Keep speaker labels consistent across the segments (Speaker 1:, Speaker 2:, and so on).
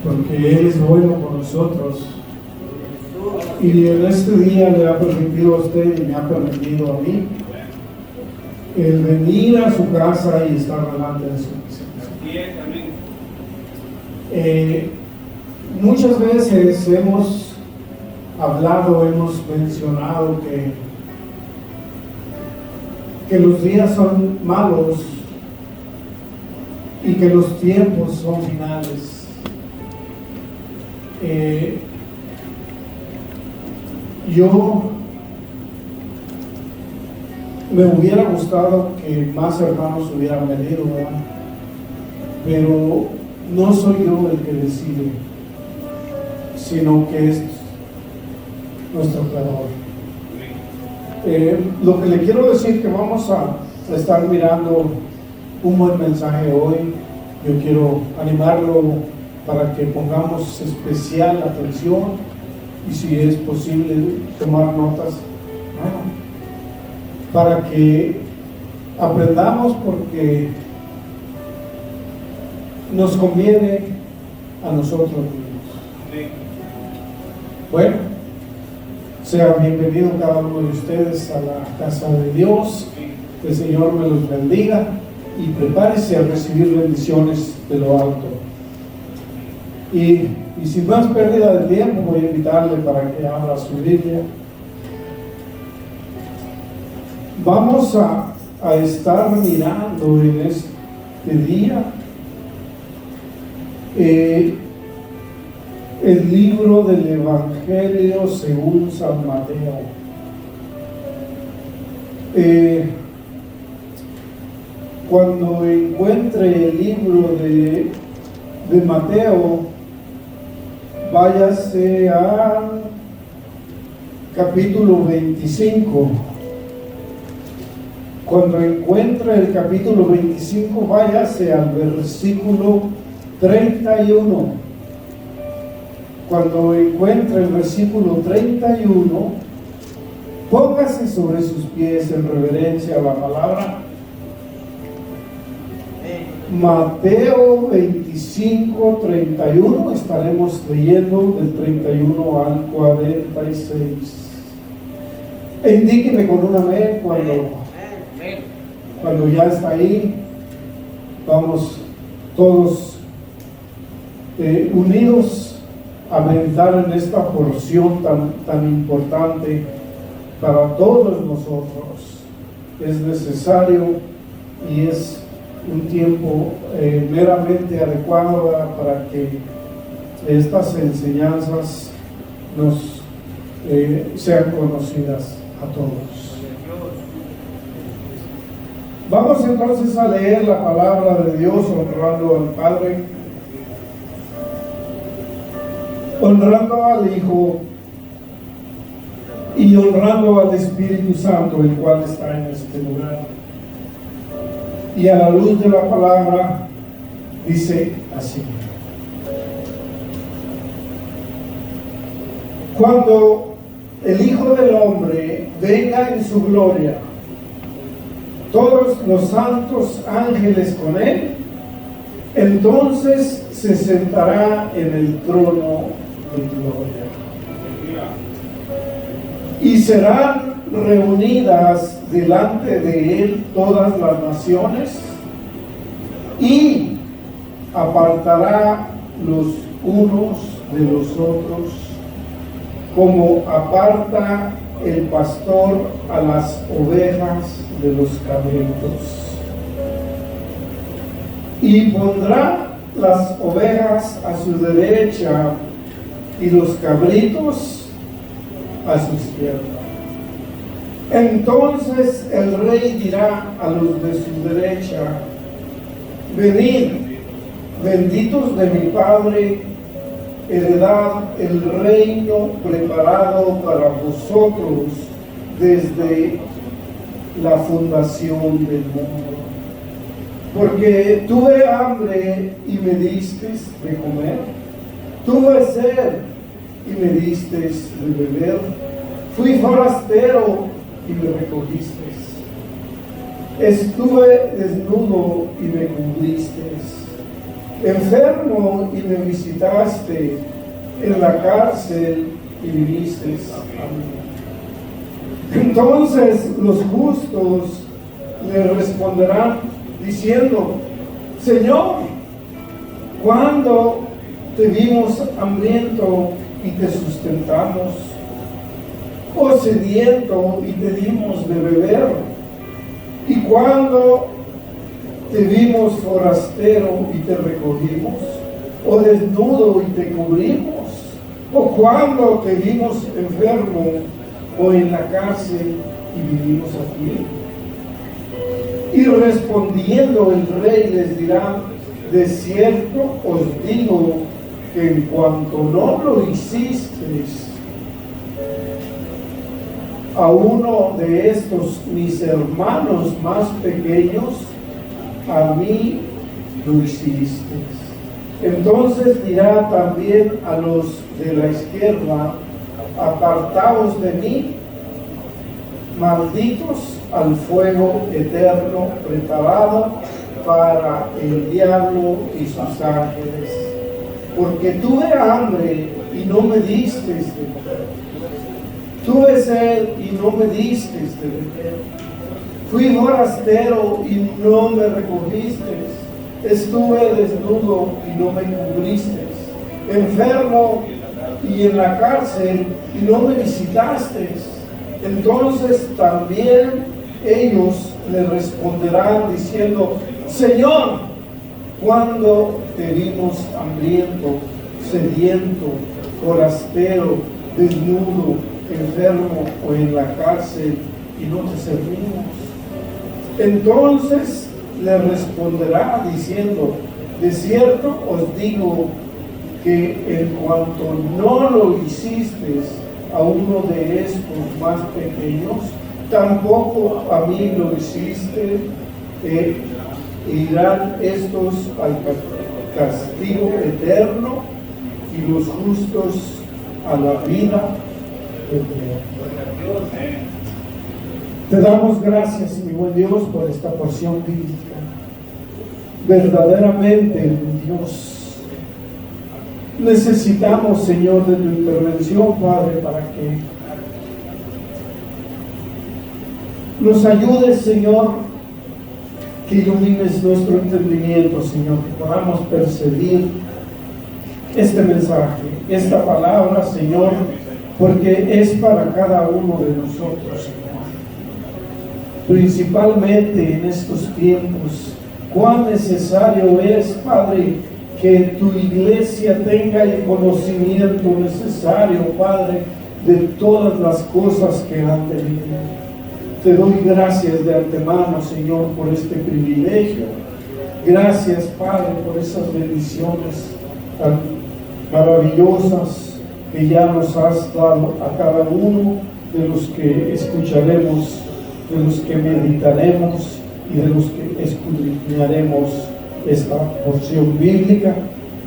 Speaker 1: porque Él es bueno con nosotros. Y en este día le ha permitido a usted y me ha permitido a mí el venir a su casa y estar delante de su presencia. Muchas veces hemos hablado, hemos mencionado que los días son malos y que los tiempos son finales. Yo me hubiera gustado que más hermanos hubieran venido, ¿verdad? Pero no soy yo el que decide, sino que es nuestro Creador. Lo que le quiero decir que vamos a estar mirando un buen mensaje hoy. Yo quiero animarlo para que pongamos especial atención y si es posible tomar notas, para que aprendamos, porque nos conviene a nosotros mismos. Bueno, sea bienvenido cada uno de ustedes a la casa de Dios. Que el Señor me los bendiga y prepárese a recibir bendiciones de lo alto. Y sin más pérdida de tiempo, voy a invitarle para que abra su Biblia. Vamos a estar mirando en este día el libro del Evangelio según San Mateo. Cuando encuentre el libro de Mateo, váyase al capítulo 25. Cuando encuentre el capítulo 25, váyase al versículo 31. Cuando encuentre el versículo 31, póngase sobre sus pies en reverencia a la palabra. Mateo 25, 31, estaremos leyendo del 31 al 46. Indíqueme con un amén cuando ya está ahí. Vamos todos unidos a meditar en esta porción tan importante para todos nosotros. Es necesario y es un tiempo meramente adecuado para que estas enseñanzas nos sean conocidas a todos. Vamos entonces a leer la palabra de Dios, honrando al Padre, honrando al Hijo y honrando al Espíritu Santo, el cual está en este lugar. Y a la luz de la palabra dice así: cuando el Hijo del Hombre venga en su gloria, todos los santos ángeles con él, entonces se sentará en el trono de gloria. Y serán reunidas delante de él todas las naciones, y apartará los unos de los otros, como aparta el pastor a las ovejas de los cabritos. Y pondrá las ovejas a su derecha y los cabritos a su izquierda. Entonces el rey dirá a los de su derecha: venid, benditos de mi Padre, heredad el reino preparado para vosotros desde la fundación del mundo. Porque tuve hambre y me disteis de comer, tuve sed y me disteis de beber, fui forastero y me recogisteis, estuve desnudo y me cubristeis, enfermo y me visitaste, en la cárcel y viniste a mí. Entonces los justos le responderán diciendo: Señor, ¿cuándo te vimos hambriento y te sustentamos, o sediento y te dimos de beber? ¿Y cuándo te vimos forastero y te recogimos, o desnudo y te cubrimos? ¿O cuándo te vimos enfermo o en la cárcel y vinimos a ti? Y respondiendo el rey les dirá: de cierto os digo que en cuanto no lo hicisteis a uno de estos mis hermanos más pequeños, a mí lo hicisteis. Entonces dirá también a los de la izquierda: apartaos de mí, malditos, al fuego eterno preparado para el diablo y sus ángeles. Porque tuve hambre y no me disteis de comer, tuve sed y no me disteis de beber, fui forastero y no me recogisteis, estuve desnudo y no me cubristeis, enfermo y en la cárcel y no me visitasteis. Entonces también ellos le responderán diciendo: Señor, ¿cuándo te vimos hambriento, sediento, forastero, desnudo, enfermo o en la cárcel y no te servimos? Entonces le responderá diciendo: de cierto os digo que en cuanto no lo hicisteis a uno de estos más pequeños, tampoco a mí lo hiciste. Irán estos al castigo eterno y los justos a la vida eterna. Te damos gracias, mi buen Dios, por esta porción bíblica. Verdaderamente, Dios, necesitamos, Señor, de tu intervención, Padre, para que nos ayudes, Señor, que ilumines nuestro entendimiento, Señor, que podamos percibir este mensaje, esta palabra, Señor, porque es para cada uno de nosotros, Señor. Principalmente en estos tiempos, cuán necesario es, Padre, que tu iglesia tenga el conocimiento necesario, Padre, de todas las cosas que han de venir. Te doy gracias de antemano, Señor, por este privilegio. Gracias, Padre, por esas bendiciones tan maravillosas que ya nos has dado a cada uno de los que escucharemos, de los que meditaremos y de los que escudriñaremos esta porción bíblica.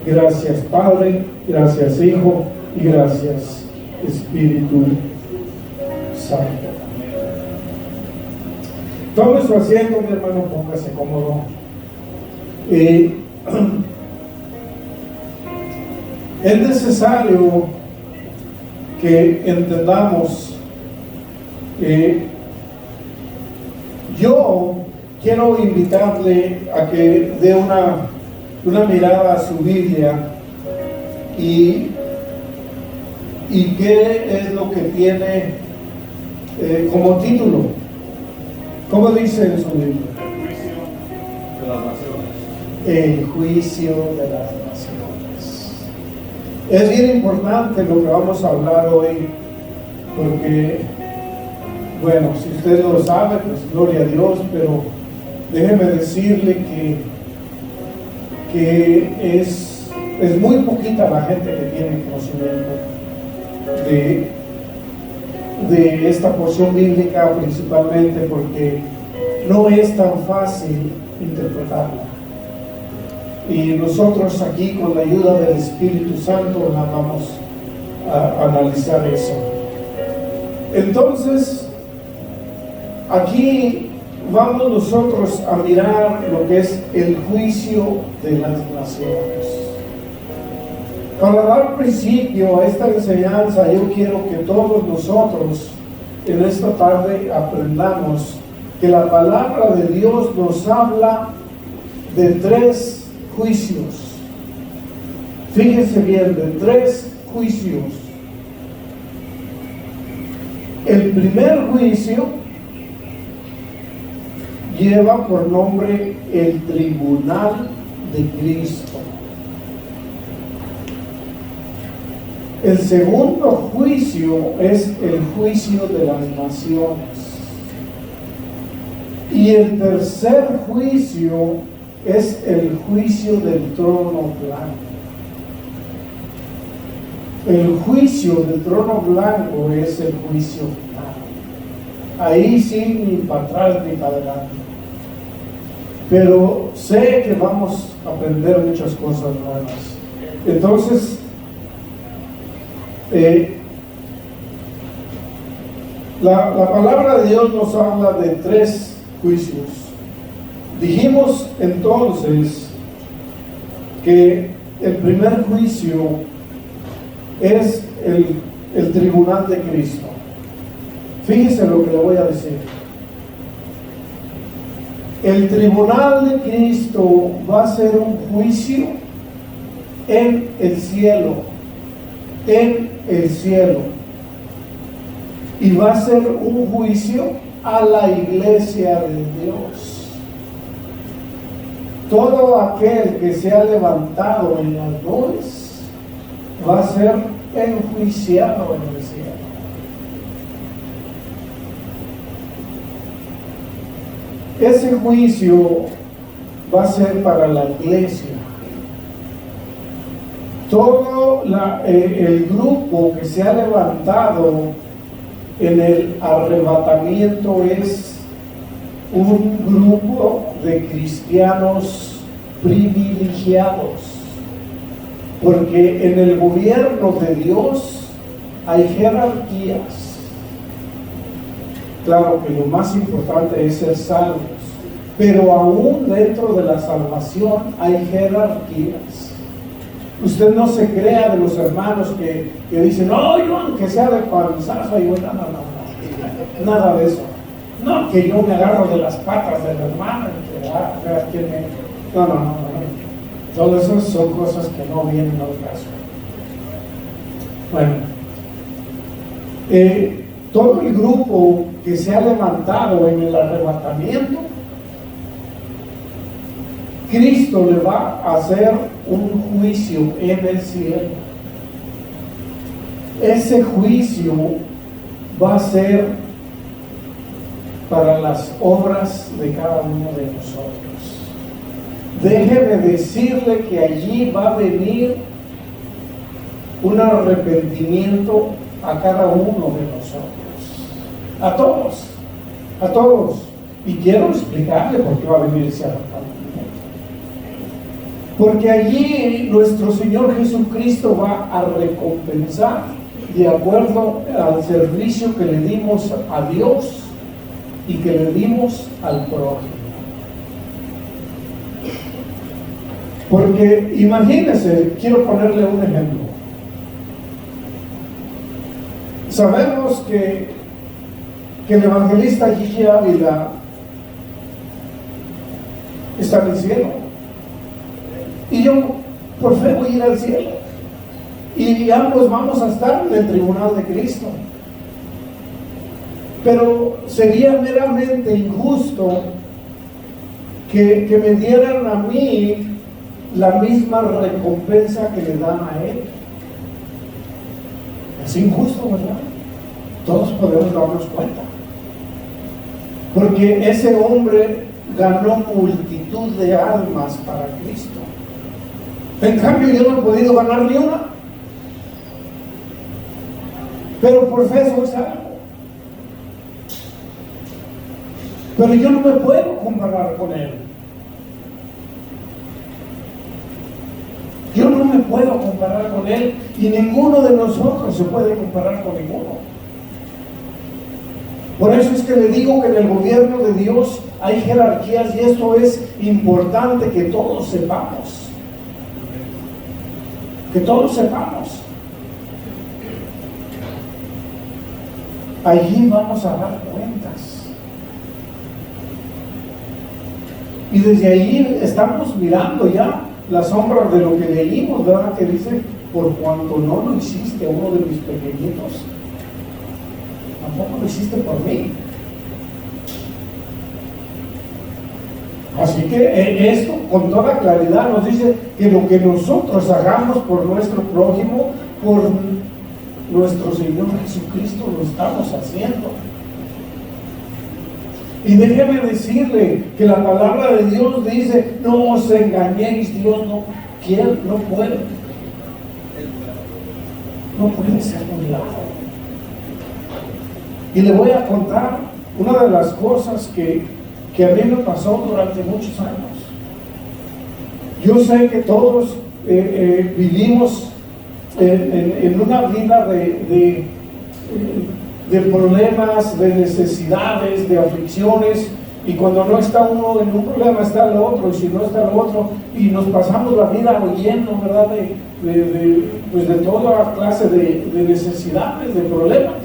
Speaker 1: Gracias, Padre, gracias, Hijo, y gracias, Espíritu Santo. Tome su asiento, mi hermano, póngase cómodo. Es necesario que entendamos que yo quiero invitarle a que dé una mirada a su Biblia y qué es lo que tiene como título. ¿Cómo dice en su Biblia? El juicio de las naciones. Es bien importante lo que vamos a hablar hoy, porque, bueno, si usted no lo sabe, pues gloria a Dios, pero déjeme decirle que es muy poquita la gente que tiene conocimiento de esta porción bíblica, principalmente porque no es tan fácil interpretarla. Y nosotros aquí, con la ayuda del Espíritu Santo, la vamos a analizar eso. Entonces, aquí vamos nosotros a mirar lo que es el juicio de las naciones. Para dar principio a esta enseñanza, yo quiero que todos nosotros en esta tarde aprendamos que la palabra de Dios nos habla de 3 juicios. Fíjense bien, de 3 juicios. El primer juicio lleva por nombre el tribunal de Cristo. El segundo juicio es el juicio de las naciones. Y el tercer juicio es el juicio del trono blanco. El juicio del trono blanco es el juicio final. Ahí sí, ni para atrás ni para adelante. Pero sé que vamos a aprender muchas cosas nuevas. Entonces, la palabra de Dios nos habla de 3 juicios. Dijimos entonces que el primer juicio es el tribunal de Cristo. Fíjese lo que le voy a decir. El tribunal de Cristo va a ser un juicio en el cielo. En el cielo. Y va a ser un juicio a la iglesia de Dios. Todo aquel que se ha levantado en las nubes va a ser enjuiciado en el cielo. Ese juicio va a ser para la iglesia. Todo el grupo que se ha levantado en el arrebatamiento es un grupo de cristianos privilegiados, porque en el gobierno de Dios hay jerarquías. Claro que lo más importante es ser salvos, pero aún dentro de la salvación hay jerarquías. Usted no se crea de los hermanos que dicen, no, yo aunque sea de panzazo, yo nada de eso. No, que yo me agarro de las patas del hermano, no. Todo eso son cosas que no vienen al caso. Bueno, todo el grupo que se ha levantado en el arrebatamiento, Cristo le va a hacer un juicio en el cielo. Ese juicio va a ser para las obras de cada uno de nosotros. Déjeme decirle que allí va a venir un arrepentimiento a cada uno de nosotros. A todos. Y quiero explicarle por qué va a venir ese arrepentimiento. Porque allí nuestro Señor Jesucristo va a recompensar de acuerdo al servicio que le dimos a Dios y que le dimos al prójimo. Porque imagínense, quiero ponerle un ejemplo. Sabemos que el evangelista Gigi Ávila está en el cielo. Y yo, por fe, voy a ir al cielo. Y ambos vamos a estar en el tribunal de Cristo. Pero sería meramente injusto que me dieran a mí la misma recompensa que le dan a él. Es injusto, ¿verdad? Todos podemos darnos cuenta. Porque ese hombre ganó multitud de almas para Cristo. En cambio, yo no he podido ganar ni una. Pero por fe soy salvo. Pero yo no me puedo comparar con él. Yo no me puedo comparar con él y ninguno de nosotros se puede comparar con ninguno. Por eso es que le digo que en el gobierno de Dios hay jerarquías y esto es importante que todos sepamos. Que todos sepamos. Allí vamos a dar cuentas. Y desde allí estamos mirando ya la sombra de lo que leímos, ¿verdad? Que dice, por cuanto no lo hiciste a uno de mis pequeñitos, tampoco lo hiciste por mí. Así que esto con toda claridad nos dice que lo que nosotros hagamos por nuestro prójimo, por nuestro Señor Jesucristo, lo estamos haciendo. Y déjeme decirle que la palabra de Dios dice, no os engañéis, Dios no quiere, no puede ser burlado. Y le voy a contar una de las cosas que a mí me pasó durante muchos años. Yo sé que todos vivimos en una vida de problemas, de necesidades, de aflicciones, y cuando no está uno en un problema está el otro, y si no está el otro, y nos pasamos la vida huyendo, ¿verdad? Pues de toda clase de necesidades, de problemas.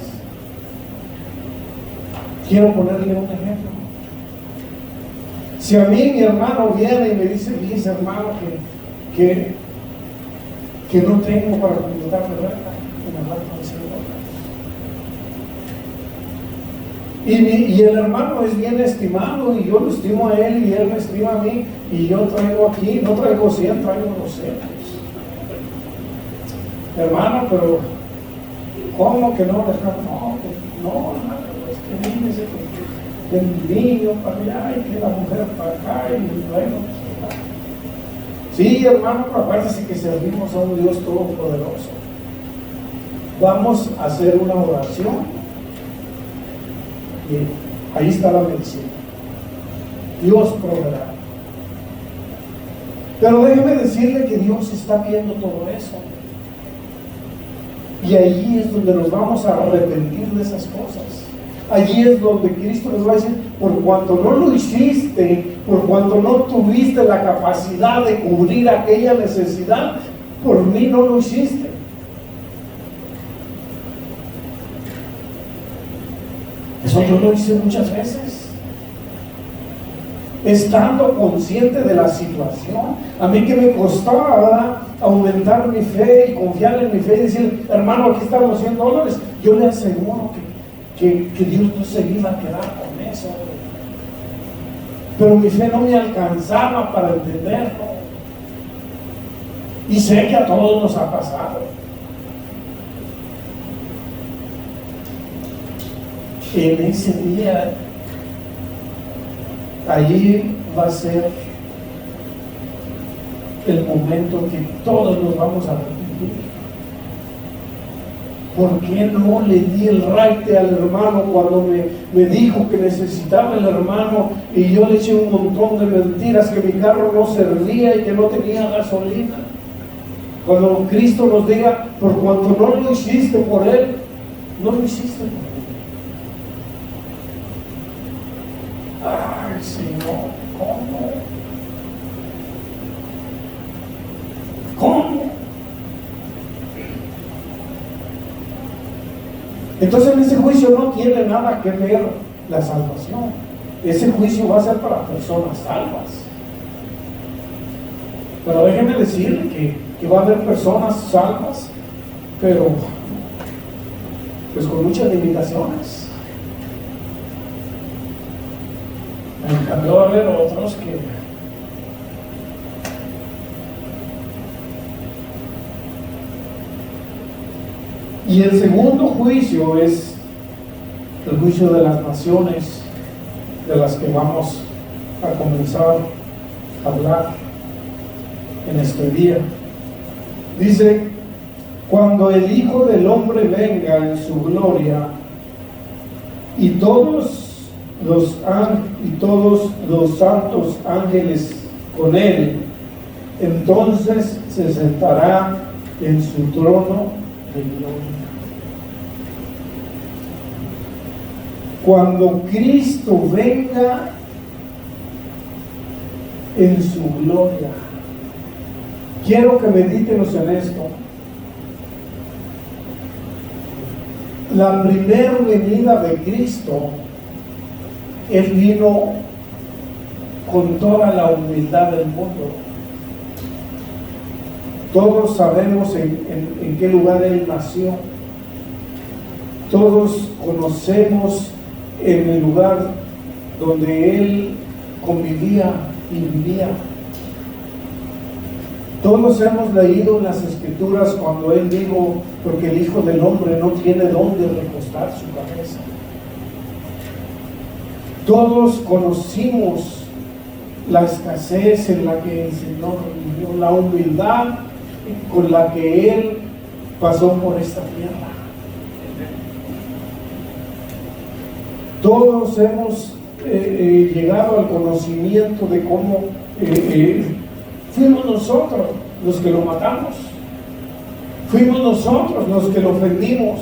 Speaker 1: Quiero ponerle un ejemplo. Si a mí mi hermano viene y me dice, fíjese hermano, que no tengo para completar la renta, que me falta $100. Y el hermano es bien estimado, y yo lo estimo a él, y él me estima a mí, y yo traigo aquí, no traigo 100, traigo 200. Hermano, pero ¿cómo que no? No, hermano, es que fíjese que el niño para allá y que la mujer para acá y bueno, sí, hermano, pero acuérdense que servimos a un Dios todopoderoso. Vamos a hacer una oración y ahí está la medicina. Dios proveerá. Pero déjeme decirle que Dios está viendo todo eso. Y allí es donde nos vamos a arrepentir de esas cosas. Allí es donde Cristo nos va a decir, por cuanto no lo hiciste, por cuanto no tuviste la capacidad de cubrir aquella necesidad, por mí no lo hiciste. Eso yo lo hice muchas veces. Estando consciente de la situación, a mí que me costaba, ¿verdad?, aumentar mi fe y confiar en mi fe y decir, hermano, aquí están los $100, yo le aseguro que Dios no se iba a quedar con eso. Pero mi fe no me alcanzaba para entenderlo. Y sé que a todos nos ha pasado. En ese día, allí va a ser el momento en que todos nos vamos a arrepentir. ¿Por qué no le di el raite al hermano cuando me dijo que necesitaba el hermano y yo le eché un montón de mentiras, que mi carro no servía y que no tenía gasolina? Cuando Cristo nos diga, por cuanto no lo hiciste por Él, no lo hiciste por Él. Ay, Señor, ¿cómo? ¿Cómo? Entonces en ese juicio no tiene nada que ver la salvación. Ese juicio va a ser para personas salvas. Pero déjenme decirle que va a haber personas salvas, pero pues con muchas limitaciones. En cambio va a haber otros que y el segundo juicio es el juicio de las naciones, de las que vamos a comenzar a hablar en este día. Dice, cuando el Hijo del Hombre venga en su gloria y todos los santos ángeles con él, entonces se sentará en su trono de gloria. cuando Cristo venga en su gloria. Quiero que meditemos en esto. La primera venida de Cristo, Él vino con toda la humildad del mundo. Todos sabemos en qué lugar Él nació. Todos conocemos en el lugar donde Él convivía y vivía. Todos hemos leído en las Escrituras cuando Él dijo, porque el Hijo del Hombre no tiene dónde recostar su cabeza. Todos conocimos la escasez en la que el Señor vivió, la humildad con la que Él pasó por esta tierra. Todos hemos llegado al conocimiento de cómo fuimos nosotros los que lo matamos, fuimos nosotros los que lo ofendimos,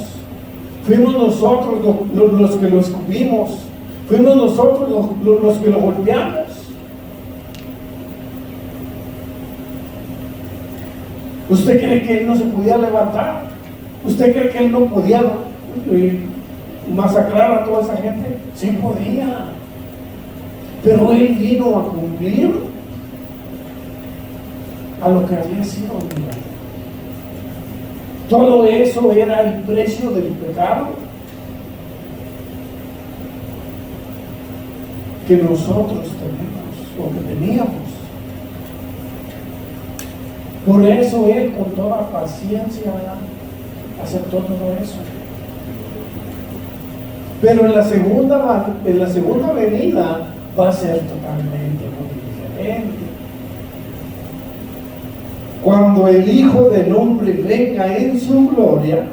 Speaker 1: fuimos nosotros los que lo escupimos, fuimos nosotros los que lo golpeamos. ¿Usted cree que Él no se podía levantar? ¿Usted cree que Él no podía masacrar a toda esa gente? Sí podía, pero Él vino a cumplir a lo que había sido olvidado. Todo eso era el precio del pecado que nosotros tenemos o que teníamos. Por eso Él con toda paciencia aceptó todo eso. Pero en la segunda venida va a ser totalmente muy diferente. Cuando el Hijo del Hombre venga en su gloria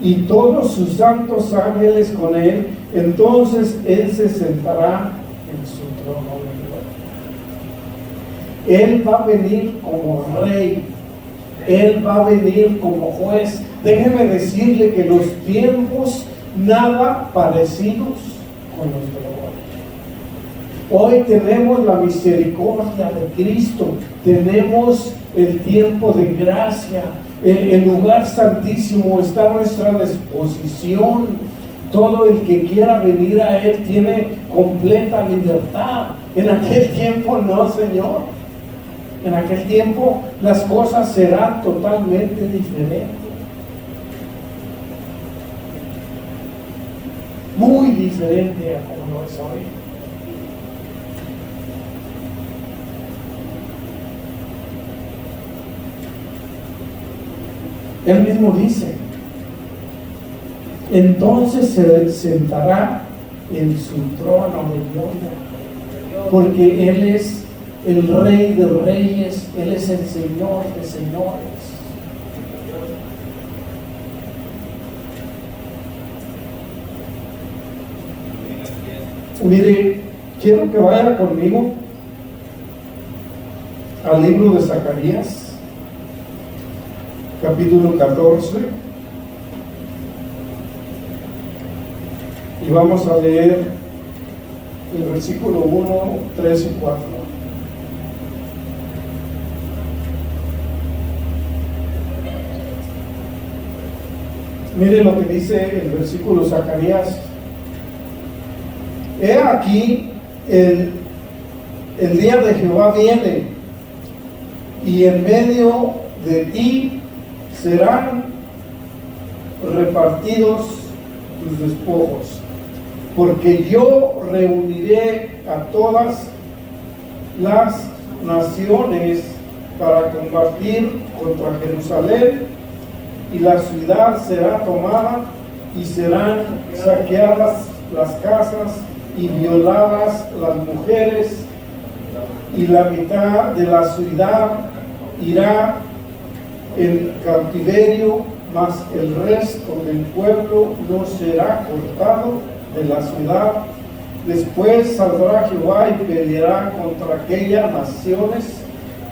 Speaker 1: y todos sus santos ángeles con Él, entonces Él se sentará en su trono de gloria. Él va a venir como rey, Él va a venir como juez. Déjeme decirle que los tiempos nada parecidos con los de hoy. Hoy tenemos la misericordia de Cristo, tenemos el tiempo de gracia, el lugar santísimo está a nuestra disposición. Todo el que quiera venir a Él tiene completa libertad. En aquel tiempo no, Señor. En aquel tiempo las cosas serán totalmente diferentes. Muy diferente a como lo es hoy. Él mismo dice, entonces se sentará en su trono de gloria, porque Él es el Rey de Reyes, Él es el Señor de Señores. Mire, quiero que vaya conmigo al libro de Zacarías, capítulo 14, y vamos a leer el versículo 1, 3 y 4. Mire lo que dice el versículo Zacarías. He aquí el día de Jehová viene, y en medio de ti serán repartidos tus despojos, porque yo reuniré a todas las naciones para combatir contra Jerusalén, y la ciudad será tomada y serán saqueadas las casas y violadas las mujeres, y la mitad de la ciudad irá en cautiverio, mas el resto del pueblo no será cortado de la ciudad. Después saldrá Jehová y peleará contra aquellas naciones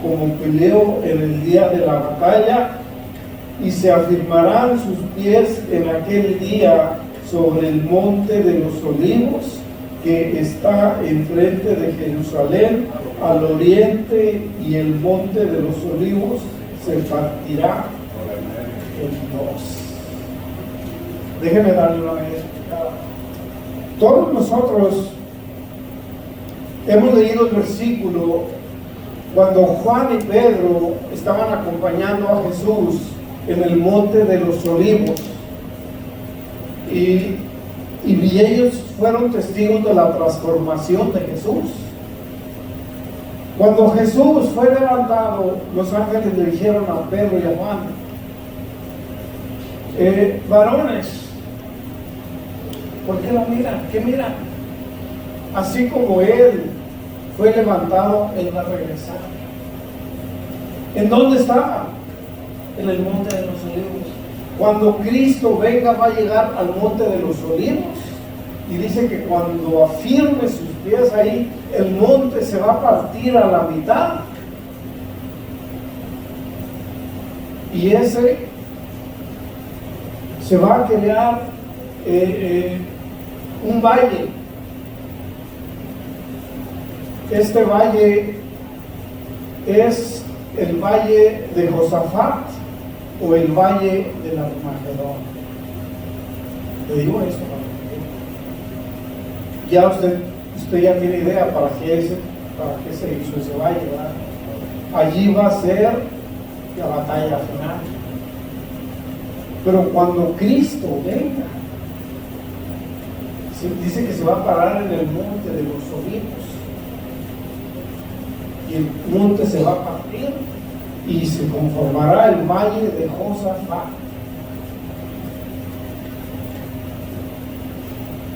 Speaker 1: como peleó en el día de la batalla, y se afirmarán sus pies en aquel día sobre el monte de los olivos que está enfrente de Jerusalén al oriente, y el monte de los olivos se partirá en dos. Déjeme darle una vez. Todos nosotros hemos leído el versículo cuando Juan y Pedro estaban acompañando a Jesús en el monte de los olivos, y ellos fueron testigos de la transformación de Jesús. Cuando Jesús fue levantado, los ángeles le dijeron a Pedro y a Juan: varones, ¿por qué lo miran? ¿Qué miran? Así como Él fue levantado, Él va a regresar. ¿En dónde estaba? En el monte de los olivos. Cuando Cristo venga, va a llegar al monte de los olivos, y dice que cuando afirme sus pies ahí, el monte se va a partir a la mitad, y ese se va a crear un valle. Este valle es el valle de Josafat, o el valle del Armagedón. Le digo esto para que ya usted ya tiene idea para qué se hizo ese valle, ¿verdad? Allí va a ser la batalla final. Pero cuando Cristo venga, dice que se va a parar en el monte de los olivos, y el monte se va a partir y se conformará el valle de Josafat,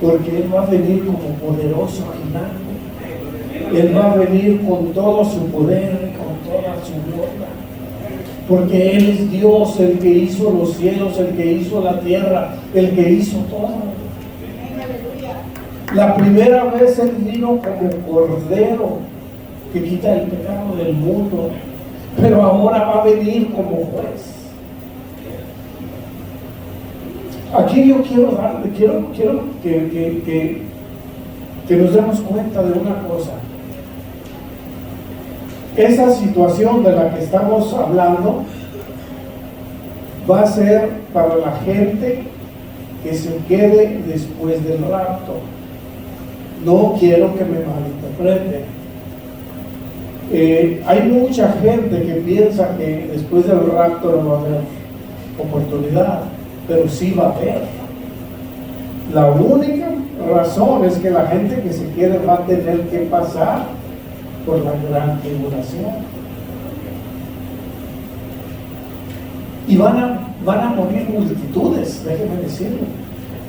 Speaker 1: porque Él va a venir como poderoso gigante. Él va a venir con todo su poder y con toda su gloria, porque Él es Dios, el que hizo los cielos, el que hizo la tierra, el que hizo todo. La primera vez Él vino como cordero que quita el pecado del mundo, pero ahora va a venir como juez. Aquí yo quiero que nos demos cuenta de una cosa. Esa situación de la que estamos hablando va a ser para la gente que se quede después del rapto. No quiero que me malinterpreten. Hay mucha gente que piensa que después del rapto no va a haber oportunidad, pero sí va a haber. La única razón es que la gente que se quede va a tener que pasar por la gran tribulación, y van a morir multitudes. Déjenme decirlo,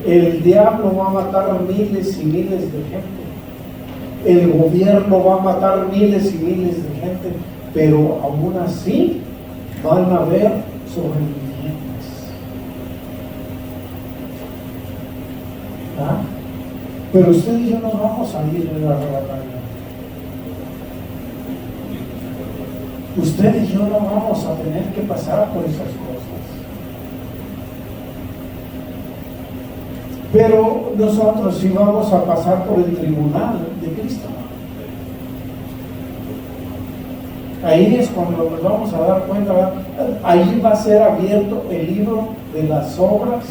Speaker 1: el diablo va a matar miles y miles de gente. El gobierno va a matar miles y miles de gente, pero aún así van a haber sobrevivientes. ¿Ah? Pero usted y yo no vamos a ir de la batalla. Usted y yo no vamos a tener que pasar por esas cosas. Pero nosotros sí vamos a pasar por el tribunal de Cristo. Ahí es cuando nos vamos a dar cuenta, ¿verdad? Ahí va a ser abierto el libro de las obras,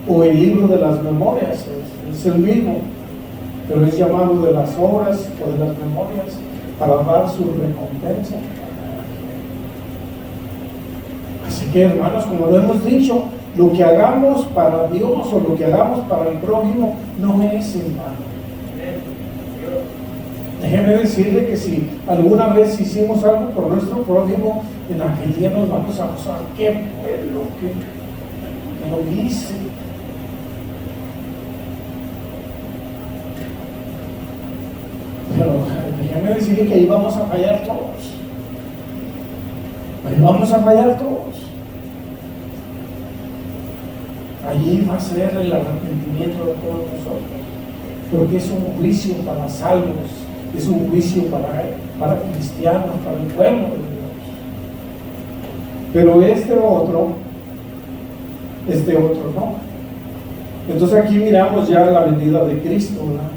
Speaker 1: o el libro de las memorias. Es el mismo, pero es llamado de las obras o de las memorias, para dar su recompensa. Así que, hermanos, como lo hemos dicho, lo que hagamos para Dios o lo que hagamos para el prójimo no es en vano. Déjeme decirle que si alguna vez hicimos algo por nuestro prójimo, en aquel día nos vamos a gozar. ¡Qué bueno que lo hice! Pero déjeme decirle que ahí vamos a fallar todos. Ahí vamos a fallar todos. Allí va a ser el arrepentimiento de todos nosotros, porque es un juicio para salvos, es un juicio para cristianos, para el pueblo de Dios. Pero este otro no. Entonces aquí miramos ya la venida de Cristo, ¿verdad?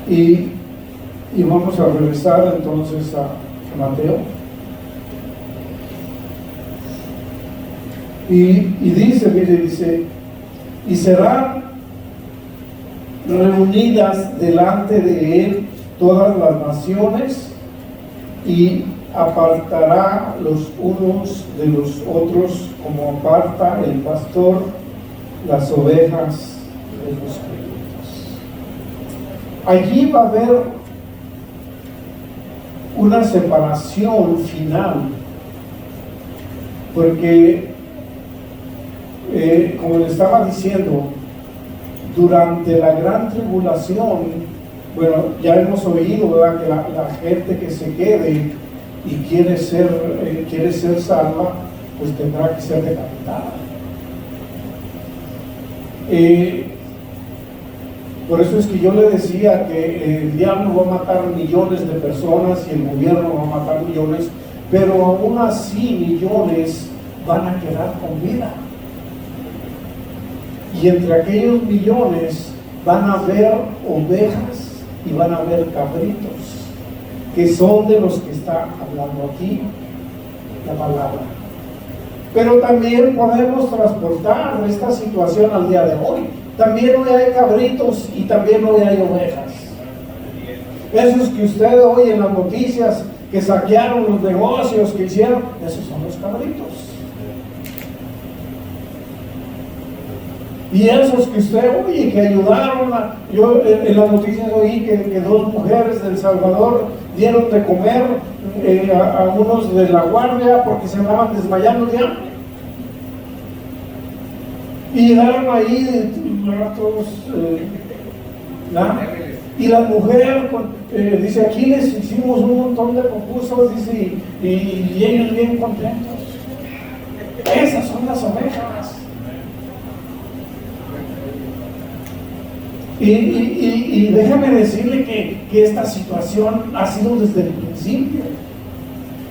Speaker 1: Y vamos a regresar entonces a Mateo. Y dice, mire, dice, y serán reunidas delante de él todas las naciones, y apartará los unos de los otros, como aparta el pastor las ovejas de los cabritos. Allí va a haber una separación final, porque como le estaba diciendo, durante la gran tribulación, bueno, ya hemos oído, ¿verdad?, que la gente que se quede y quiere ser salva, pues tendrá que ser decapitada. Por eso es que yo le decía que el diablo va a matar millones de personas y el gobierno va a matar millones, pero aún así millones van a quedar con vida. Y entre aquellos millones van a haber ovejas y van a haber cabritos, que son de los que está hablando aquí la palabra. Pero también podemos transportar esta situación al día de hoy. También hoy hay cabritos y también hoy hay ovejas. Esos que usted oye en las noticias, que saquearon los negocios, que hicieron, esos son los cabritos. Y esos que usted oye, que ayudaron yo en las noticias oí que dos mujeres de El Salvador dieron de comer a unos de la guardia porque se andaban desmayando de hambre. Y llegaron ahí todos, y la mujer dice, aquí les hicimos un montón de concursos, dice, y ellos bien contentos. Esas son las ovejas. Y déjame decirle que esta situación ha sido desde el principio.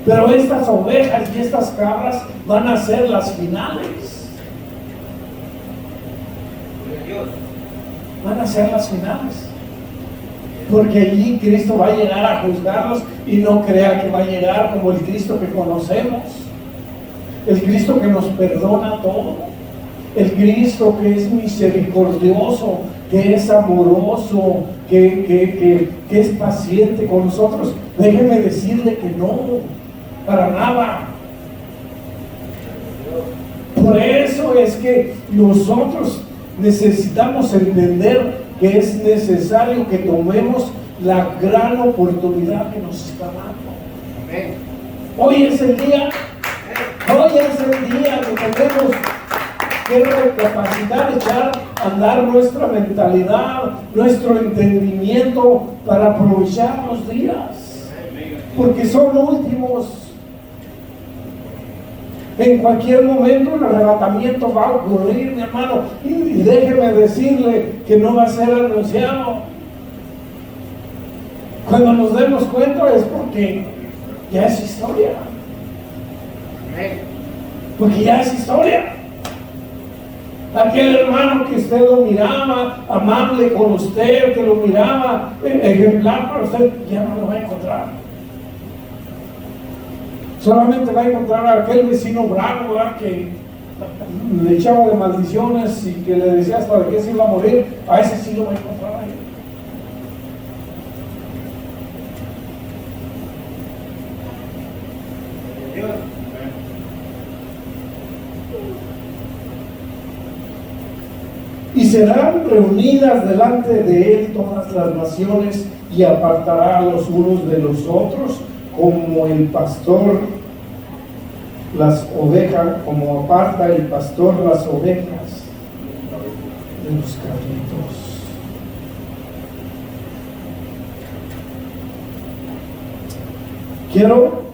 Speaker 1: Pero estas ovejas y estas cabras van a ser las finales. Van a ser las finales. Porque allí Cristo va a llegar a juzgarlos, y no crea que va a llegar como el Cristo que conocemos. El Cristo que nos perdona todo. El Cristo que es misericordioso, que es amoroso, que es paciente con nosotros. Déjeme decirle que no, para nada. Por eso es que nosotros necesitamos entender que es necesario que tomemos la gran oportunidad que nos está dando. Hoy es el día que tenemos que recapacitar, echar a andar nuestra mentalidad, nuestro entendimiento para aprovechar los días, porque son últimos. En cualquier momento el arrebatamiento va a ocurrir, mi hermano, y déjeme decirle que no va a ser anunciado. Cuando nos demos cuenta es porque ya es historia. Porque ya es historia. Aquel hermano que usted lo miraba amable con usted, que lo miraba ejemplar para usted, ya no lo va a encontrar. Solamente va a encontrar a aquel vecino bravo, ¿verdad?, que le echaba de maldiciones y que le decía hasta de qué se iba a morir. A ese sí lo va a encontrar ahí. Y serán reunidas delante de él todas las naciones, y apartará a los unos de los otros, como el pastor las ovejas, como aparta el pastor las ovejas de los cabritos. Quiero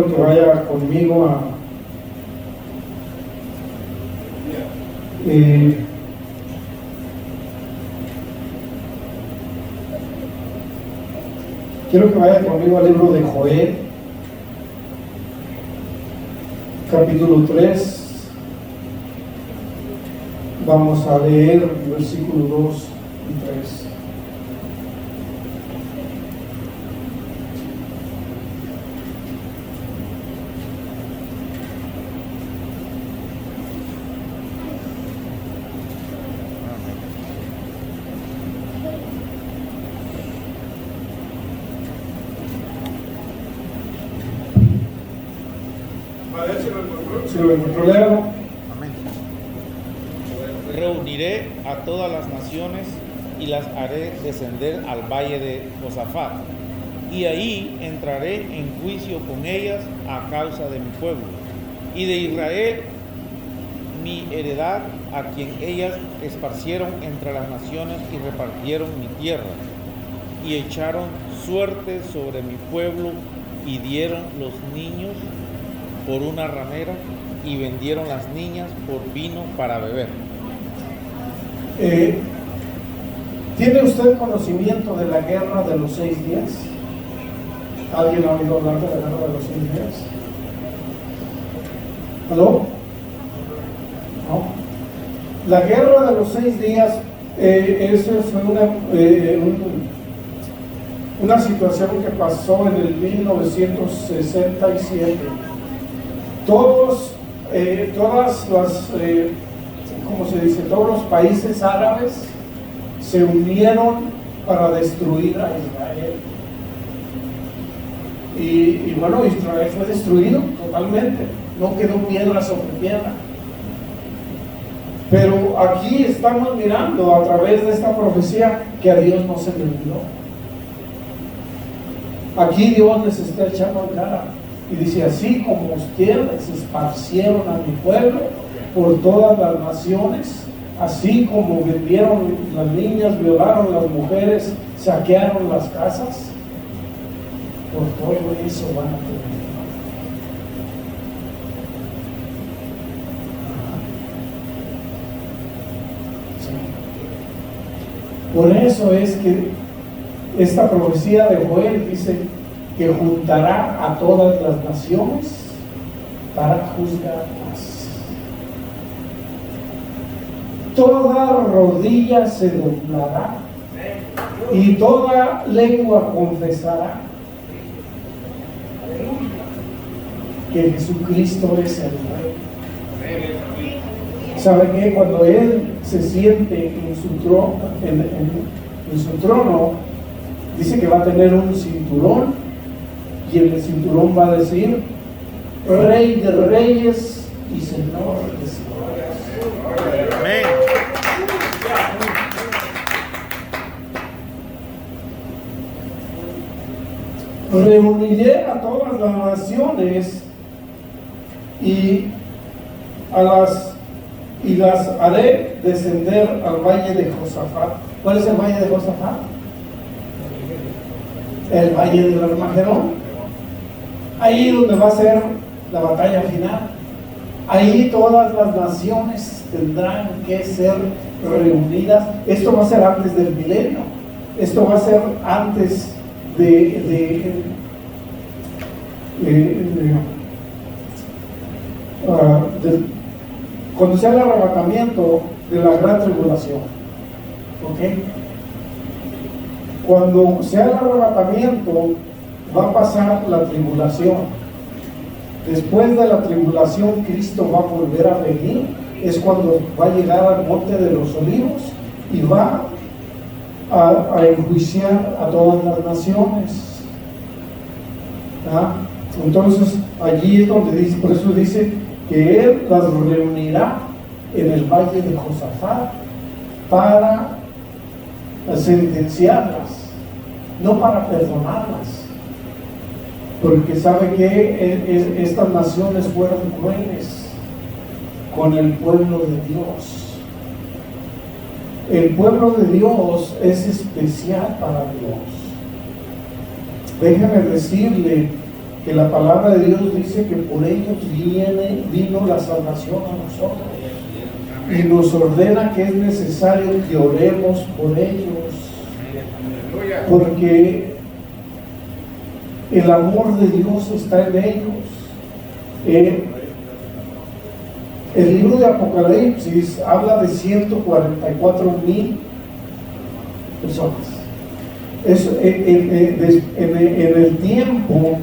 Speaker 1: que vaya conmigo a Quiero que vaya conmigo al libro de Joel, capítulo 3. Vamos a leer versículos 2 y 3. Si lo encontró, léalo.
Speaker 2: Amén. Reuniré a todas las naciones y las haré descender al valle de Josafat, y ahí entraré en juicio con ellas a causa de mi pueblo y de Israel, mi heredad, a quien ellas esparcieron entre las naciones y repartieron mi tierra, y echaron suerte sobre mi pueblo, y dieron los niños por una ramera, y vendieron las niñas por vino para beber.
Speaker 1: ¿Tiene usted conocimiento de la guerra de los 6 días? ¿Alguien ha oído hablar de la guerra de los 6 días? ¿Aló? ¿No? La guerra de los 6 días, eso fue una situación que pasó en el 1967. Todas las, ¿cómo se dice? Todos los países árabes se unieron para destruir a Israel. Y bueno, Israel fue destruido totalmente. No quedó piedra sobre piedra. Pero aquí estamos mirando a través de esta profecía que a Dios no se le olvidó. Aquí Dios les está echando en cara y dice: así como ustedes esparcieron a mi pueblo por todas las naciones, así como vendieron las niñas, violaron las mujeres, saquearon las casas, por todo eso van a tener. Por eso es que esta profecía de Joel dice que juntará a todas las naciones para juzgarlas. Toda rodilla se doblará y toda lengua confesará que Jesucristo es el Rey. ¿Sabe qué? Cuando Él se siente en su trono, en su trono, dice que va a tener un cinturón, y en el cinturón va a decir: Rey de reyes y Señor de señores.
Speaker 2: Amén.
Speaker 1: Reuniré a todas las naciones y las haré descender al valle de Josafat. ¿Cuál es el valle de Josafat? El valle del Armagedón. Ahí donde va a ser la batalla final. Ahí todas las naciones tendrán que ser reunidas. Esto va a ser antes del milenio. Esto va a ser antes cuando sea el arrebatamiento de la gran tribulación. ¿Ok? Cuando sea el arrebatamiento, va a pasar la tribulación. Después de la tribulación, Cristo va a volver a venir. Es cuando va a llegar al monte de los olivos y va a enjuiciar a todas las naciones. ¿Ah? Entonces, allí es donde dice, por eso dice que Él las reunirá en el valle de Josafat para sentenciarlas, no para perdonarlas, porque sabe que estas naciones fueron crueles con el pueblo de Dios. El pueblo de Dios es especial para Dios. Déjeme decirle que la palabra de Dios dice que por ellos vino la salvación a nosotros, y nos ordena que es necesario que oremos por ellos, porque El amor de Dios está en ellos. El libro de Apocalipsis habla de 144,000 personas. En el tiempo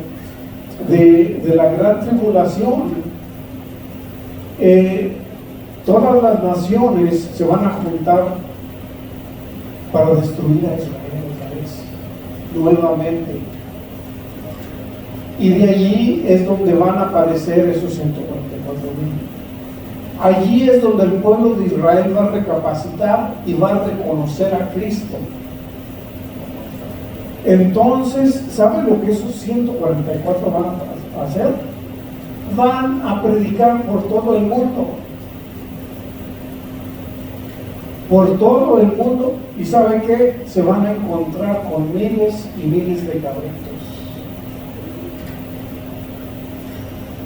Speaker 1: de la gran tribulación, todas las naciones se van a juntar para destruir a Israel otra vez, nuevamente. Y de allí es donde van a aparecer esos 144,000. Allí es donde el pueblo de Israel va a recapacitar y va a reconocer a Cristo. Entonces, ¿saben lo que esos 144 van a hacer? Van a predicar por todo el mundo. Por todo el mundo. ¿Y saben qué? Se van a encontrar con miles y miles de cabritos.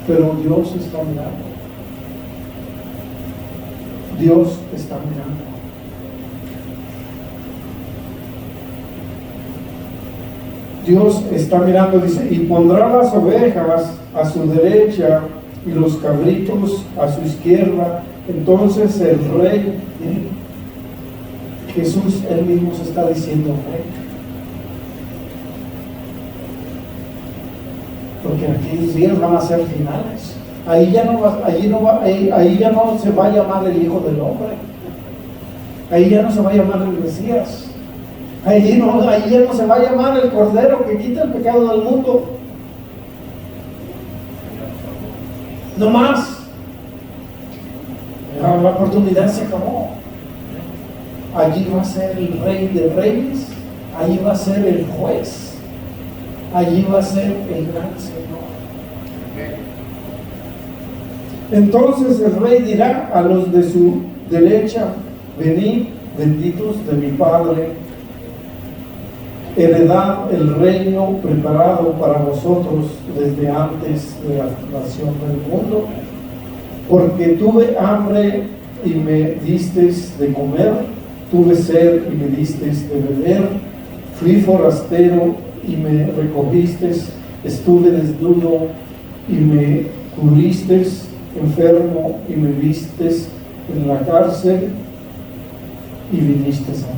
Speaker 1: Pero Dios está mirando. Dios está mirando. Dios está mirando, dice, y pondrá las ovejas a su derecha y los cabritos a su izquierda. Entonces el rey, Jesús, él mismo se está diciendo rey. Porque en aquellos días van a ser finales. Ahí ya no se va a llamar el Hijo del Hombre. Ahí ya no se va a llamar el Mesías. Ahí ya no se va a llamar el Cordero que quita el pecado del mundo. No más. La oportunidad se acabó. Allí va a ser el Rey de Reyes. Allí va a ser el juez. Allí va a ser el gran Señor. Entonces el Rey dirá a los de su derecha: venid, benditos de mi Padre, heredad el reino preparado para vosotros desde antes de la fundación del mundo, porque tuve hambre y me disteis de comer, tuve sed y me disteis de beber, fui forastero y me recogisteis, estuve desnudo y me cubristeis, enfermo y me visteis, en la cárcel y vinisteis a mí.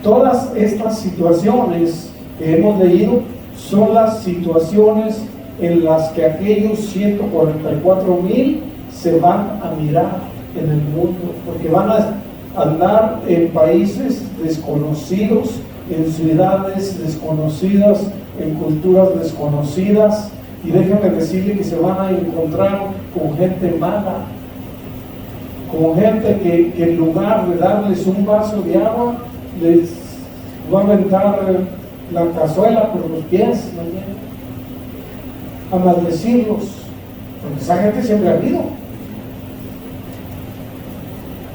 Speaker 1: Todas estas situaciones que hemos leído son las situaciones en las que aquellos 144,000 se van a mirar en el mundo, porque van a andar en países desconocidos, en ciudades desconocidas, en culturas desconocidas, y déjenme decirle que se van a encontrar con gente mala, con gente que en lugar de darles un vaso de agua, les va a aventar la cazuela por los pies, a maldecirlos, porque esa gente siempre ha habido.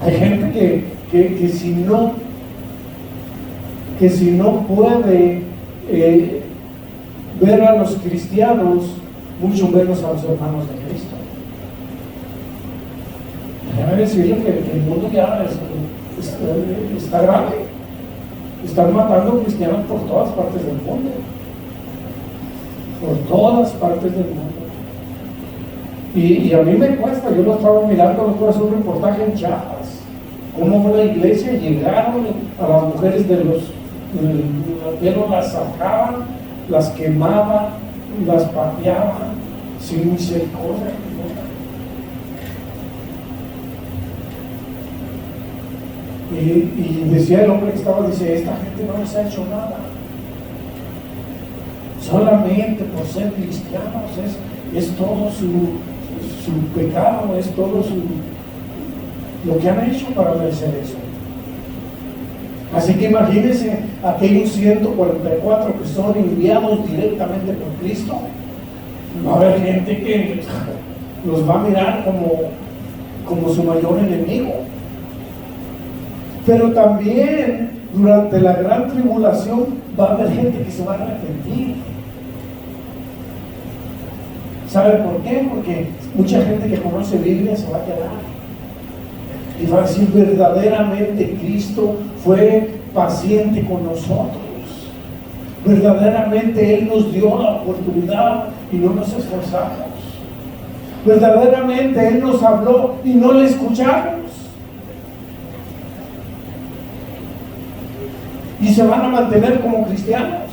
Speaker 1: Hay gente que si no puede ver a los cristianos, mucho menos a los hermanos de Cristo. Déjame decirle que el mundo ya está grave. Están matando cristianos por todas partes del mundo. Por todas partes del mundo. Y a mí me cuesta, yo lo estaba mirando, no puedo hacer un reportaje en Chiapas, cómo la iglesia llegaron a las mujeres del pelo, las sacaban, las quemaban, las pateaban, sin misericordia. Y decía el hombre que estaba, dice, esta gente no les ha hecho nada. Solamente por ser cristianos es todo su pecado, es todo lo que han hecho para merecer eso. Así que imagínense aquellos 144 que son enviados directamente por Cristo. Va a haber gente que los va a mirar como su mayor enemigo. Pero también durante la gran tribulación va a haber gente que se va a arrepentir. ¿Saben por qué? Porque mucha gente que conoce Biblia se va a quedar y va a decir, verdaderamente Cristo fue paciente con nosotros. Verdaderamente Él nos dio la oportunidad y no nos esforzamos. Verdaderamente Él nos habló y no le escuchamos. Y se van a mantener como cristianos.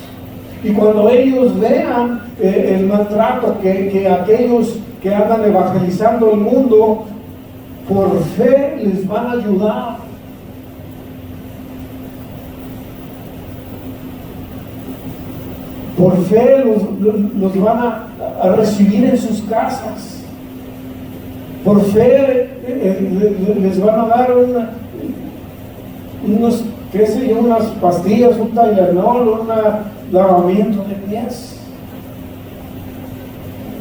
Speaker 1: Y cuando ellos vean el maltrato que aquellos que andan evangelizando el mundo, por fe les van a ayudar. Por fe los van a recibir en sus casas. Por fe les van a dar unas pastillas, un Tylenol, un lavamiento de pies.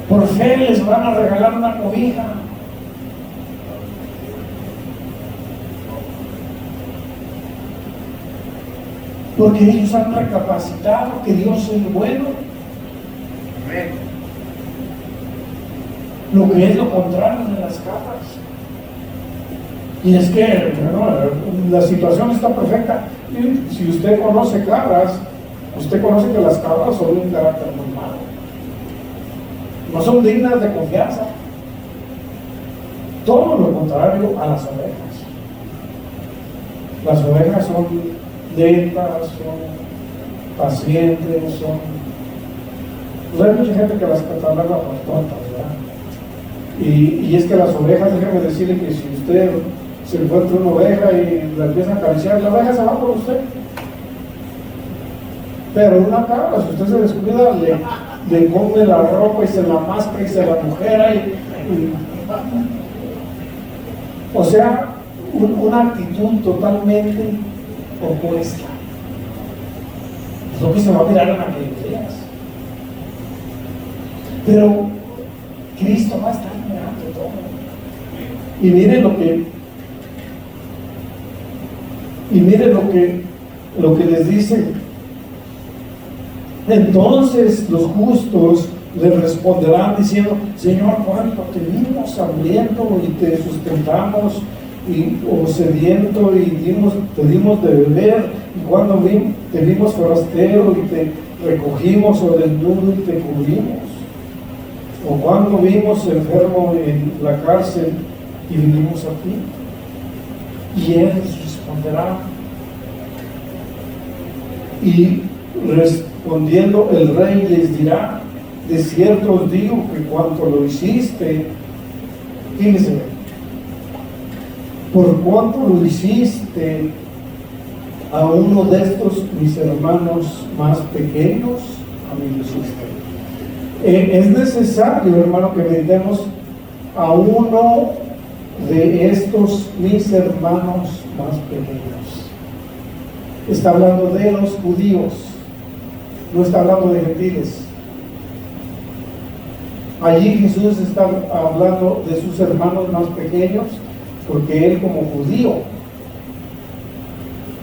Speaker 1: Por fe les van a regalar una cobija. Porque ellos han recapacitado que Dios es bueno. Lo que es lo contrario de las cabras. Y es que la situación está perfecta. Y si usted conoce cabras, usted conoce que las cabras son de un carácter muy malo. No son dignas de confianza. Todo lo contrario a las ovejas. Las ovejas son lentas, son pacientes, pues hay mucha gente que las cataloga por tontas, ¿verdad? Y es que las ovejas, déjeme decirle que si usted se encuentra una oveja y la empieza a acariciar, la oveja se va por usted. Pero una cabra, si usted se descuida, le come la ropa y se la masca y se la agujera o sea, una actitud totalmente opuesta. Es lo que se va a mirar en aquellos días. Pero Cristo va a estar mirando todo. Y miren lo que les dice. Entonces los justos le responderán diciendo: Señor, cuánto te vimos hambriento y te sustentamos, o sediento y te dimos de beber, y cuando te vimos forastero y te recogimos, o desnudo y te cubrimos, o cuando vimos enfermo en la cárcel y vinimos a ti. Y Él les responderá, y respondiendo el rey les dirá: de cierto os digo que cuanto lo hiciste, fíjense, por cuanto lo hiciste a uno de estos mis hermanos más pequeños, a mí lo hiciste. Es necesario, hermano, que meditemos a uno de estos mis hermanos más pequeños. Está hablando de los judíos, no está hablando de gentiles. Allí Jesús está hablando de sus hermanos más pequeños, porque Él como judío,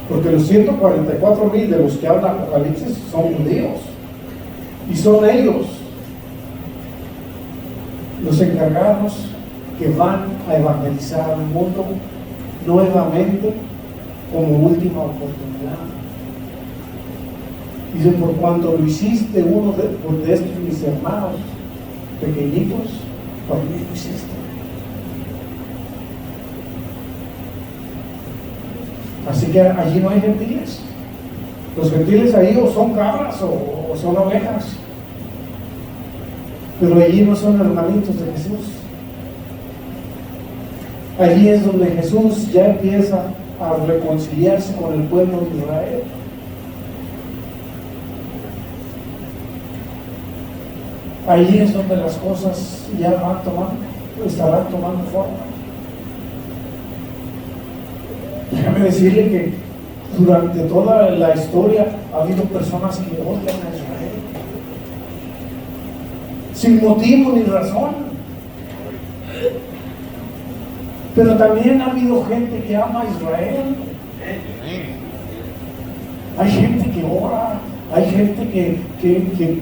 Speaker 1: porque los 144,000 de los que habla Apocalipsis son judíos, y son ellos los encargados que van a evangelizar al mundo nuevamente como última oportunidad. Dice: por cuanto lo hiciste uno de estos mis hermanos pequeñitos, por mí lo hiciste. Así que allí no hay gentiles. Los gentiles ahí o son cabras o son ovejas, pero allí no son hermanitos de Jesús. Allí es donde Jesús ya empieza a reconciliarse con el pueblo de Israel. Allí es donde las cosas ya estarán tomando forma. Déjame decirle que durante toda la historia ha habido personas que odian a Israel sin motivo ni razón, pero también ha habido gente que ama a Israel. Hay gente que ora, hay gente que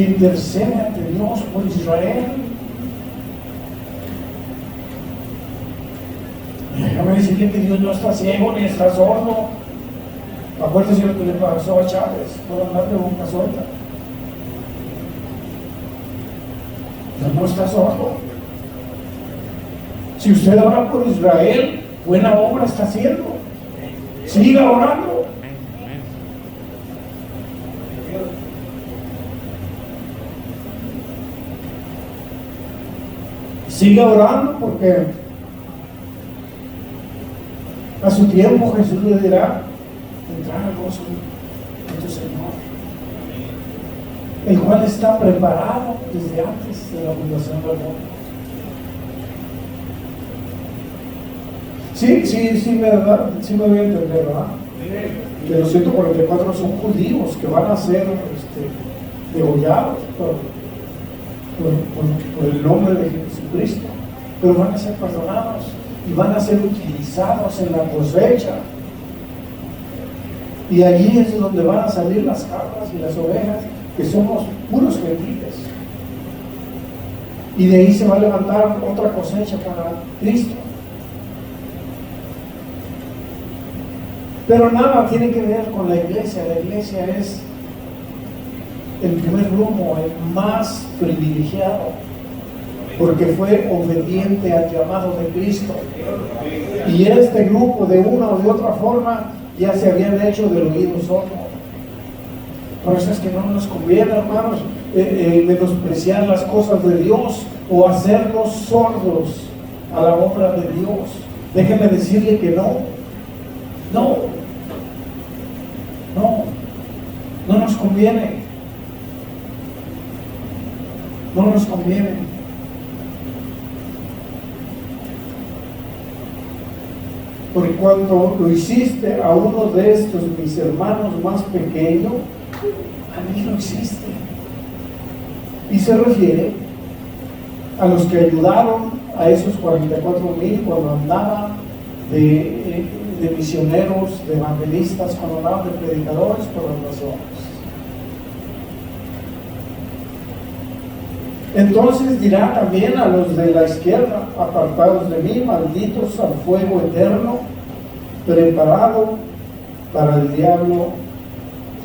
Speaker 1: intercede ante Dios por Israel. Déjame decirle que Dios no está ciego ni está sordo. Acuérdese lo que le pasó a Chávez por andar de boca suelta. No está sordo. Si usted ora por Israel, buena obra está haciendo. Siga orando. Siga orando porque a su tiempo Jesús le dirá: entrar al gozo de tu Señor, el cual está preparado desde antes de la fundación del mundo. Sí me voy a entender, ¿verdad? Que los 144 son judíos que van a ser degollados por el nombre de Jesucristo, pero van a ser perdonados y van a ser utilizados en la cosecha. Y allí es donde van a salir las cabras y las ovejas, que somos puros gentiles. Y de ahí se va a levantar otra cosecha para Cristo. Pero nada tiene que ver con la iglesia. La iglesia es el primer grupo, el más privilegiado, porque fue obediente al llamado de Cristo. Y este grupo, de una o de otra forma, ya se habían hecho del oído sordo. Por eso es que no nos conviene, hermanos, menospreciar las cosas de Dios o hacernos sordos a la obra de Dios. Déjeme decirle que no nos conviene. No nos conviene. Por cuanto lo hiciste a uno de estos mis hermanos más pequeños, a mí lo hiciste. Y se refiere a los que ayudaron a esos 44,000 cuando andaban de misioneros, de evangelistas, cuando andaban de predicadores por las naciones. Entonces dirá también a los de la izquierda: apartados de mí, malditos al fuego eterno, preparado para el diablo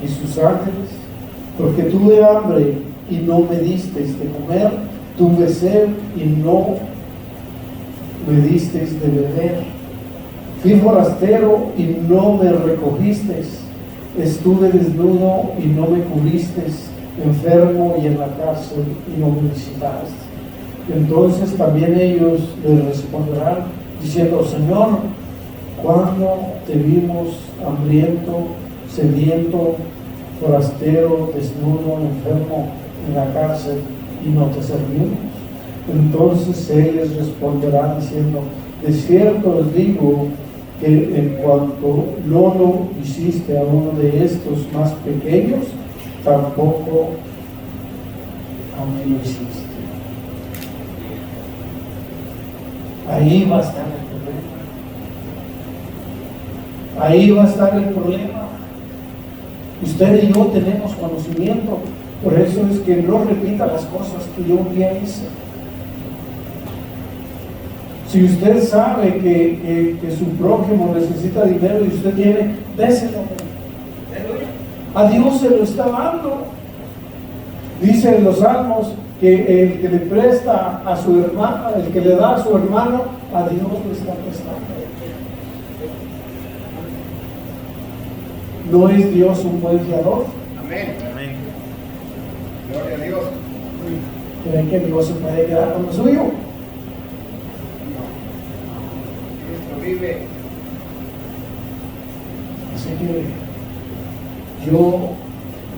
Speaker 1: y sus ángeles, porque tuve hambre y no me disteis de comer, tuve sed y no me disteis de beber, fui forastero y no me recogisteis, estuve desnudo y no me cubristeis, enfermo y en la cárcel y no me visitaste. Entonces también ellos le responderán diciendo: Señor, ¿cuándo te vimos hambriento, sediento, forastero, desnudo, enfermo, en la cárcel y no te servimos? Entonces él les responderá diciendo: de cierto os digo que en cuanto no lo hiciste a uno de estos más pequeños, tampoco a mí lo hiciste. Ahí va a estar el problema. Ahí va a estar el problema. Usted y yo tenemos conocimiento, por eso es que no repita las cosas que yo un día hice. Si usted sabe que su prójimo necesita dinero y usted tiene, déselo. A Dios se lo está dando. Dice en los Salmos que el que le presta a su hermano, el que le da a su hermano, a Dios le está prestando. ¿No es Dios un buen fiador?
Speaker 3: Amén. Amén. Gloria a Dios.
Speaker 1: ¿Creen que Dios se puede quedar con lo suyo?
Speaker 3: Cristo vive.
Speaker 1: Así que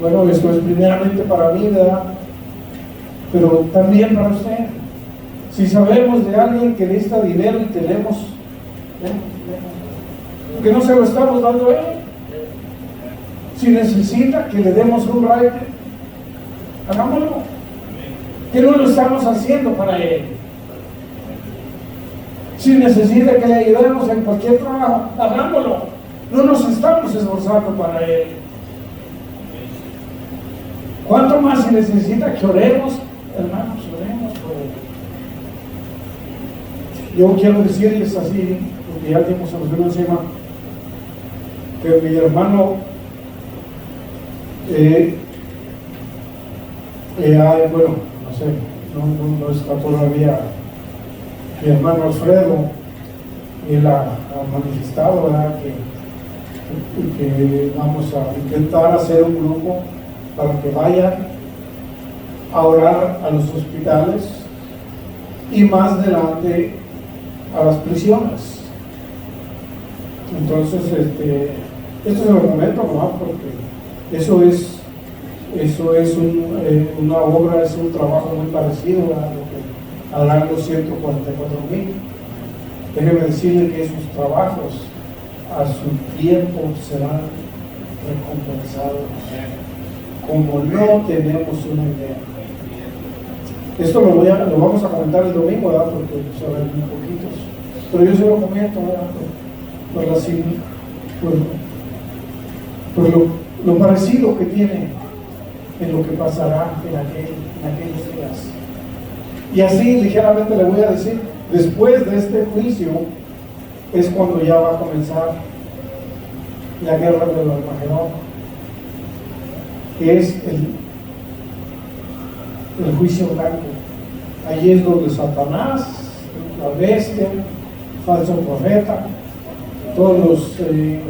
Speaker 1: bueno, esto es primeramente para mí, ¿verdad? Pero también para usted. Si sabemos de alguien que necesita dinero y tenemos, que no se lo estamos dando a él. Si necesita que le demos un raite, hagámoslo. Que no lo estamos haciendo para él. Si necesita que le ayudemos en cualquier trabajo, hagámoslo. No nos estamos esforzando para él. ¿Cuánto más si necesita que oremos? Hermanos, oremos por él. Yo quiero decirles así, porque ya dimos a los encima, que mi hermano bueno, no sé, no está todavía mi hermano Alfredo. Él ha manifestado, ¿verdad?, que vamos a intentar hacer un grupo para que vayan a orar a los hospitales y más adelante a las prisiones. Entonces, este es el momento, ¿no?, porque eso es una obra, es un trabajo muy parecido a lo que harán los 144,000. Déjeme decirle que esos trabajos a su tiempo serán recompensados, como no tenemos una idea. Esto lo vamos a comentar el domingo, ¿verdad?, porque se ven muy poquitos, pero yo se lo comento, ¿verdad?, por lo parecido que tiene en lo que pasará en aquellos días. Y así ligeramente le voy a decir, después de este juicio es cuando ya va a comenzar la guerra del Armagedón, que es el juicio blanco. Allí es donde Satanás, la bestia, falso profeta, todos los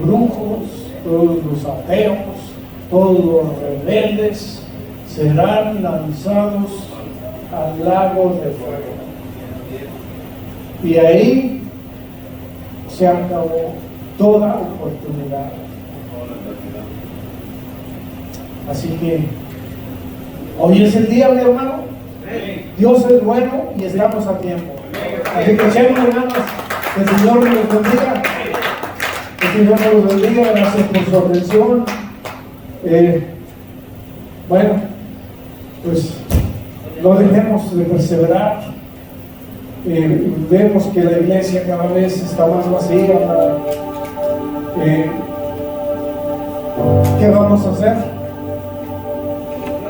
Speaker 1: brujos, todos los ateos, todos los rebeldes serán lanzados al lago de fuego. Y ahí se acabó toda oportunidad. Así que hoy es el día, mi hermano. Dios es bueno y estamos a tiempo. Así que echemos hermanos, que el Señor nos bendiga. Que el Señor nos bendiga. Gracias por su atención. Bueno, pues no dejemos de perseverar. Vemos que la iglesia cada vez está más vacía. ¿Qué vamos a hacer?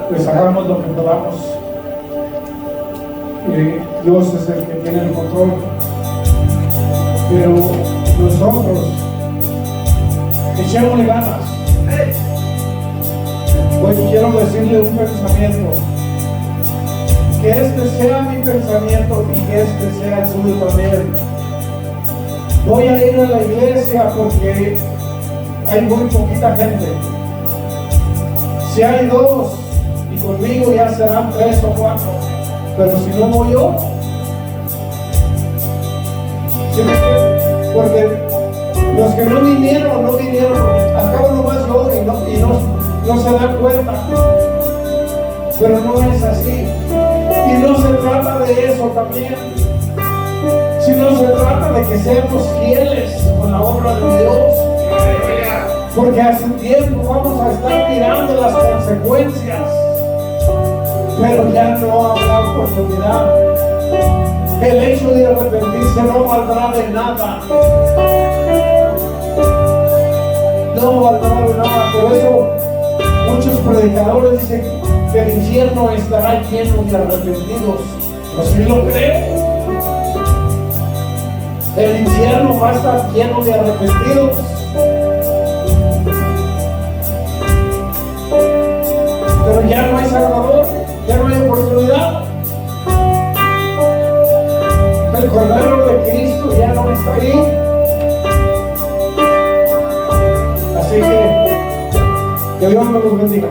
Speaker 1: Pues hagamos lo que podamos. Dios es el que tiene el control, pero nosotros echémosle ganas. Hoy quiero decirle un pensamiento, que este sea mi pensamiento y que este sea el suyo también. Voy a ir a la iglesia porque hay muy poquita gente. Si hay 2 y conmigo ya serán 3 o 4, pero si no voy yo, ¿sí? Porque los que no vinieron, acabo nomás yo y no se dan cuenta, pero no es así. Y no se trata de eso también, sino se trata de que seamos fieles con la obra de Dios, porque a su tiempo vamos a estar mirando las consecuencias, pero ya no habrá oportunidad. El hecho de arrepentirse no valdrá de nada, no valdrá de nada. Por eso muchos predicadores dicen que el infierno estará lleno de arrepentidos. ¿No sé si lo creen? El infierno va a estar lleno de arrepentidos. Pero ya no hay Salvador, ya no hay oportunidad. El Cordero de Cristo ya no está ahí. Así que Dios nos bendiga.